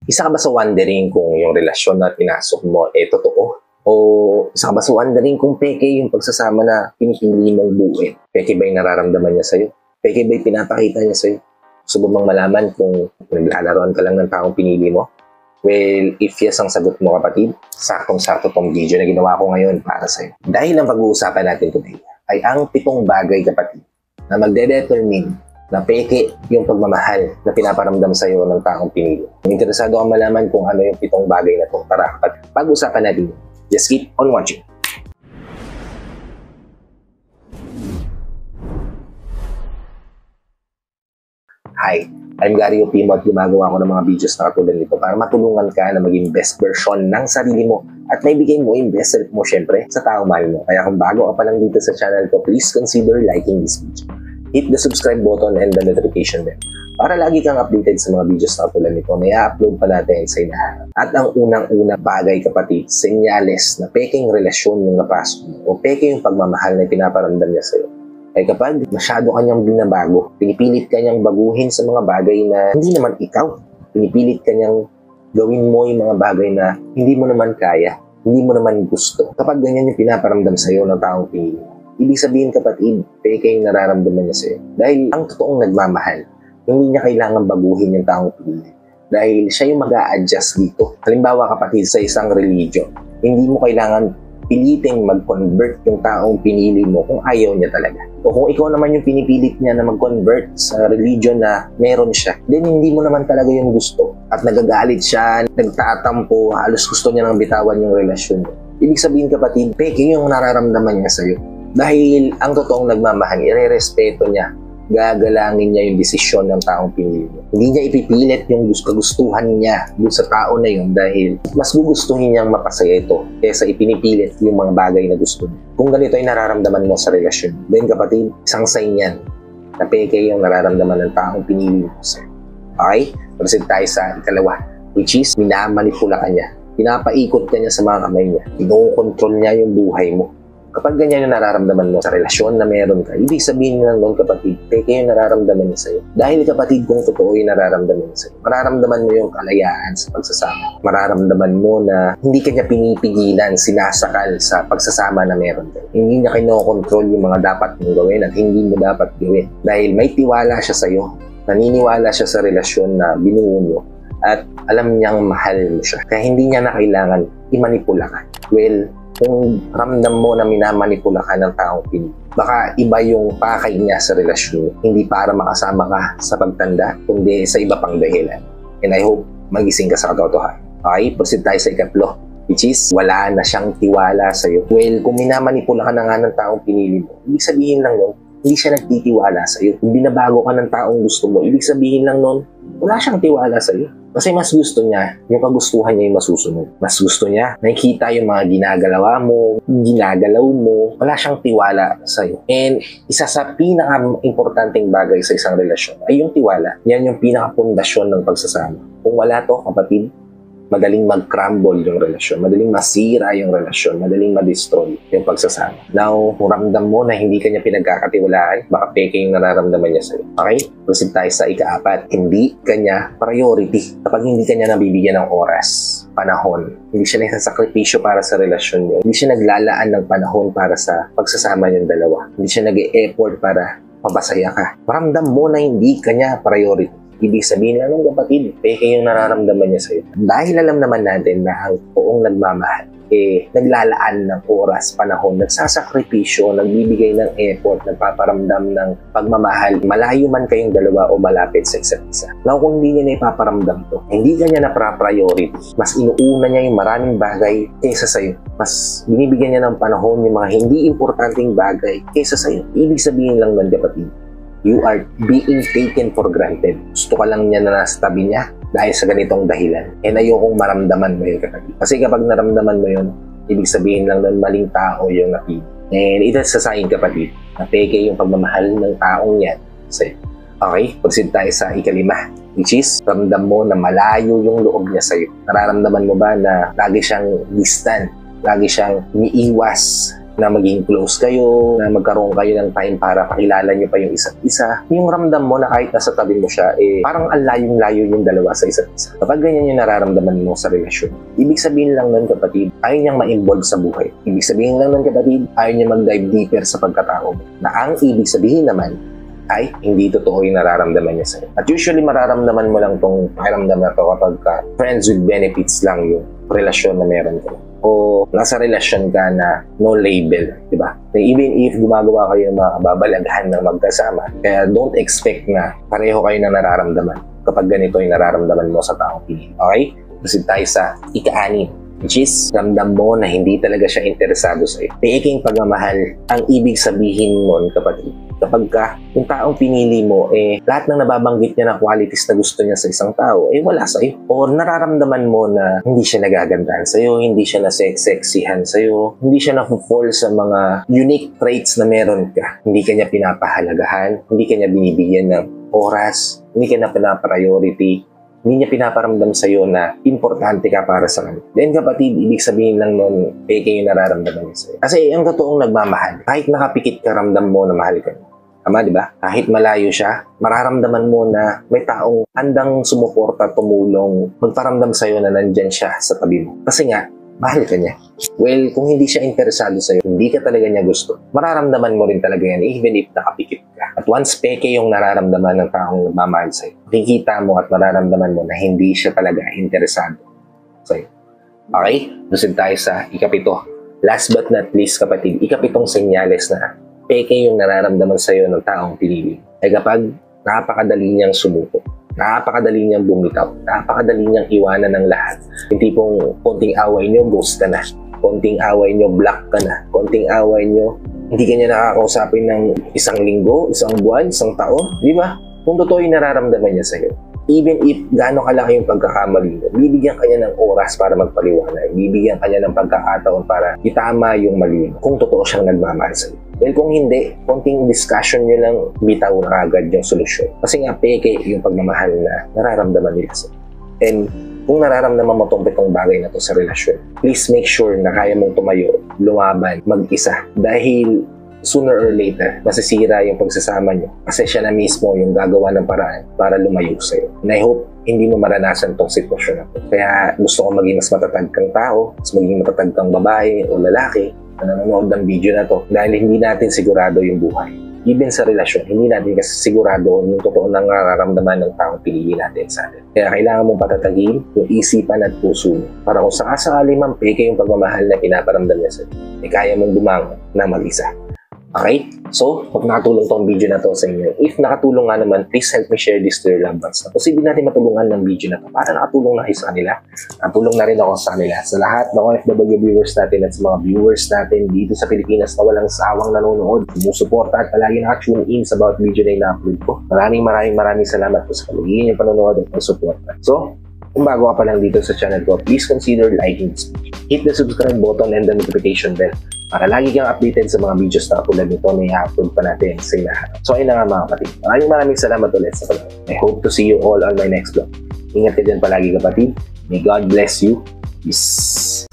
Isa ka ba sa wondering kung yung relasyon na pinasok mo totoo? O isa ka ba sa wondering kung peke yung pagsasama na pinipili mong buuin? Peke ba yung nararamdaman niya sa'yo? Peke ba yung pinapakita niya sa'yo? Gusto mo bang malaman kung naglalaroan ka lang ng taong pinili mo? Well, if yes ang sagot mo kapatid, saktong-sakto tong video na ginawa ko ngayon para sa'yo. Dahil ang pag-uusapan natin today ay ang 7 bagay kapatid na magde-determine na peke yung pagmamahal na pinaparamdam sa'yo ng taong pinili. Kung interesado kang malaman kung ano yung 7 bagay na ito, tara kapatid, pag-usapan natin. Just keep on watching. Hi, I'm Gary Opimo at gumagawa ko ng mga videos na katulad nito para matulungan ka na maging best version ng sarili mo at maibigay mo yung best self mo syempre sa taong mahal mo. Kaya kung bago ka pa lang dito sa channel ko, please consider liking this video. Hit the subscribe button and the notification bell para lagi kang updated sa mga videos na katulad nito na i-upload pa natin sa inaharap. At ang unang-unang bagay kapatid, senyales na peking relasyon yung napasok mo o peke yung pagmamahal na pinaparamdam niya sa'yo. Ay kapag masyado kanyang binabago, pinipilit kanyang baguhin sa mga bagay na hindi naman ikaw. Pinipilit kanyang gawin mo yung mga bagay na hindi mo naman kaya, hindi mo naman gusto. Kapag ganyan yung pinaparamdam sa'yo ng taong pinili mo, ibig sabihin kapatid, peke yung nararamdaman niya sa'yo. Dahil ang totoong nagmamahal, hindi niya kailangan baguhin yung taong pinili. Dahil siya yung mag-a-adjust dito. Halimbawa kapatid sa isang religion, hindi mo kailangan piliting mag-convert yung taong pinili mo kung ayaw niya talaga. O kung ikaw naman yung pinipilit niya na mag-convert sa religion na meron siya, then hindi mo naman talaga yung gusto. At nagagalit siya, nagtatampo, halos gusto niya nang bitawan yung relasyon mo. Ibig sabihin kapatid, peke yung nararamdaman niya sa'yo. Dahil ang totoong nagmamahal, ire-respeto niya, gagalangin niya yung desisyon ng taong pinili mo. Hindi niya ipipilit yung kagustuhan niya dun sa tao na yun dahil mas gugustuhin niyang mapasaya ito kaysa ipinipilit yung mga bagay na gusto niya. Kung ganito ay nararamdaman mo sa relasyon, then kapatid, isang sign yan na peke yung nararamdaman ng taong pinili mo sa'yo. Okay? Proceed tayo sa ikalawa, which is minamanipula ka niya. Pinapaikot ka niya sa mga kamay niya. Inokontrol niya yung buhay mo. Kapag ganyan yung nararamdaman mo sa relasyon na meron ka, ibig sabihin lang noon kapatid, peke yung nararamdaman niya sa'yo. Dahil kapatid, kung totoo yung nararamdaman niya sa'yo, mararamdaman mo yung kalayaan sa pagsasama. Mararamdaman mo na hindi ka niya pinipigilan, sinasakal sa pagsasama na meron ka. Hindi niya kinokontrol yung mga dapat mong gawin at hindi mo dapat gawin. Dahil may tiwala siya sa'yo, naniniwala siya sa relasyon na binuo mo, at alam niyang mahal mo siya. Kaya hindi niya na kailangan imanipula ka. Well, kung ramdam mo na minamanipula ka ng taong pinili, baka iba yung pakay niya sa relasyon, hindi para makasama ka sa pagtanda, kundi sa iba pang dahilan. And I hope magising ka sa katotohanan. Okay, proceed tayo sa ikatlo, which is wala na siyang tiwala sa'yo. Well, kung minamanipula ka na nga ng taong pinili mo, ibig sabihin lang nun, hindi siya nagtitiwala sa'yo. Kung binabago ka ng taong gusto mo, ibig sabihin lang nun, wala siyang tiwala sa'yo. Kasi mas gusto niya, yung kagustuhan niya yung masusunod. Mas gusto niya, nakikita yung mga ginagalaw mo, wala siyang tiwala sa'yo. And isa sa pinaka-importanting bagay sa isang relasyon ay yung tiwala. Yan yung pinaka-pundasyon ng pagsasama. Kung wala to, kapatid, madaling mag-crumble yung relasyon, madaling masira yung relasyon, madaling ma-destroy yung pagsasama. Now, kung ramdam mo na hindi kanya pinagkakatiwalaan, baka peke yung nararamdaman niya sa'yo. Okay? Proceed tayo sa ika-4. Hindi kanya priority. Kapag hindi kanya nabibigyan ng oras, panahon, hindi siya nagsasakripisyo para sa relasyon niyo, hindi siya naglalaan ng panahon para sa pagsasama niyong dalawa, hindi siya nag-e-effort para mapasaya ka, maramdam mo na hindi kanya priority. Ibig sabihin lang ng kapatid, peke yung nararamdaman niya sa'yo. Dahil alam naman natin na ang toong nagmamahal, naglalaan ng oras, panahon, nagsasakripisyo, nagbibigay ng effort, nagpaparamdam ng pagmamahal, malayo man kayong dalawa o malapit sa isa't isa. Now, kung hindi niya na ipaparamdam to, hindi ka niya na priority, mas inuuna niya yung maraming bagay kaysa sa'yo. Mas binibigyan niya ng panahon yung mga hindi importanteng bagay kaysa sa'yo. Ibig sabihin lang ng kapatid, you are being taken for granted. Gusto ka lang niya na nasa tabi niya dahil sa ganitong dahilan. And ayokong maramdaman mo yun kapatid. Kasi kapag naramdaman mo yun, ibig sabihin lang nun maling tao yung napili. And ito sa sign kapatid, na peke yung pagmamahal ng taong yan sa'yo. Okay, proceed tayo sa ika-5, which is ramdam mo na malayo yung loob niya sa'yo. Nararamdaman mo ba na lagi siyang distant, lagi siyang umiiwas, na maging close kayo, na magkaroon kayo ng time para pakilala nyo pa yung isa't isa. Yung ramdam mo na kahit nasa tabi mo siya, parang ang layong-layo yung dalawa sa isa't isa. Kapag ganyan yung nararamdaman mo sa relasyon, ibig sabihin lang nun, kapatid, ayaw niyang ma-involve sa buhay. Ibig sabihin lang nun, kapatid, ayaw niya mag-dive deeper sa pagkatao mo. Na ang ibig sabihin naman, ay hindi totoo yung nararamdaman niya sa'yo. At usually, mararamdaman mo lang tong pakiramdam na to kapag friends with benefits lang yung relasyon na meron ko. O nasa relasyon ka na no label, di ba? Even if gumagawa kayo ng mga kababalaghan ng magkasama, kaya don't expect na pareho kayo na nararamdaman kapag ganito yung nararamdaman mo sa taong pinili. Okay? Proceed tayo sa ika-anim, which is ramdam mo na hindi talaga siya interesado sa'yo. Peking pagmamahal ang ibig sabihin nun, kapatid. Kapag yung taong pinili mo, lahat ng nababanggit niya na qualities na gusto niya sa isang tao, wala sa'yo. Or nararamdaman mo na hindi siya nagagandahan sa'yo, hindi siya na-sexihan sa'yo, hindi siya na-fall sa mga unique traits na meron ka. Hindi ka niya pinapahalagahan, hindi ka niya binibigyan ng oras, hindi ka na pinapriority, hindi niya pinaparamdam sa'yo na importante ka para sa kanya. Then kapatid, ibig sabihin lang nun, peke yung nararamdaman niya sa'yo. Kasi ang totoong nagmamahal, kahit nakapikit ka, ramdam mo na mahal ka niya. Tama, di ba? Kahit malayo siya, mararamdaman mo na may taong handang sumuporta, tumulong, magparamdam sa'yo na nandyan siya sa tabi mo. Kasi nga, mahal ka niya. Well, kung hindi siya interesado sa'yo, hindi ka talaga niya gusto, mararamdaman mo rin talaga yan even if nakapikit ka. At once peke yung nararamdaman ng taong nagmamahal sa'yo, kikita mo at mararamdaman mo na hindi siya talaga interesado sa'yo. Okay? Proceed tayo sa ikapito. Last but not least, kapatid, ikapitong senyales na peke yung nararamdaman sa'yo ng taong pinili. Kapag napakadali niyang sumuko, napakadali niyang bumitaw, napakadali niyang iwanan ng lahat. Yung tipong konting away niyo, ghost ka na. Konting away niyo, block ka na. Konting away niyo, hindi ka niya nakakausapin ng isang linggo, isang buwan, isang taon. Di ba? Kung totoo yung nararamdaman niya sa'yo, even if gaano kalaki yung pagkakamali mo, bibigyan ka niya ng oras para magpaliwanag. Bibigyan ka niya ng pagkakataon para itama yung mali mo kung totoo siyang nagmamahal sa'yo. Well, kung hindi, konting discussion nyo lang, bitaw na agad yung solusyon. Kasi nga, peke yung pagmamahal na nararamdaman nila sa'yo. And kung nararamdaman mo itong bagay na to sa relasyon, please make sure na kaya mong tumayo, lumaban, mag-isa. Dahil sooner or later, masisira yung pagsasama nyo. Kasi siya na mismo yung gagawa ng paraan para lumayo sa'yo. And I hope hindi mo maranasan tong sitwasyon na to. Kaya gusto ko maging mas matatag kang tao, mas maging matatag kang babae o lalaki na nanonood ng video na to dahil hindi natin sigurado yung buhay. Even sa relasyon, hindi natin kasi sigurado yung totoo na nararamdaman ng taong pinili natin sa atin. Kaya kailangan mong patatagin yung isipan at puso mo para kung sakasakali man peke yung pagmamahal na pinaparamdam niya sa'yo, kaya mong bumangon na mag-isa. Okay? So, kung nakatulong tong video na to sa inyo, if nakatulong nga naman, please help me share this to your loved ones. Posible natin matulungan ng video na to para nakatulong na kayo sa kanila. Nakatulong na rin ako sa kanila. Sa lahat ng OFW viewers natin at sa mga viewers natin dito sa Pilipinas na walang sawang nanonood, sumusuporta at palagi naka-tune in sa bawat video na ina-upload ko. Maraming salamat po sa kaluhin yung panonood at pagsuporta. So, kung bago ka pa lang dito sa channel ko, please consider liking this video. Hit the subscribe button and the notification bell para lagi kang updated sa mga videos na tulad nito na i-upload pa natin sa inahan. So ayun na nga mga kapatid. Maraming salamat ulit sa panonood. I hope to see you all on my next vlog. Ingat ka dyan palagi kapatid. May God bless you. Peace.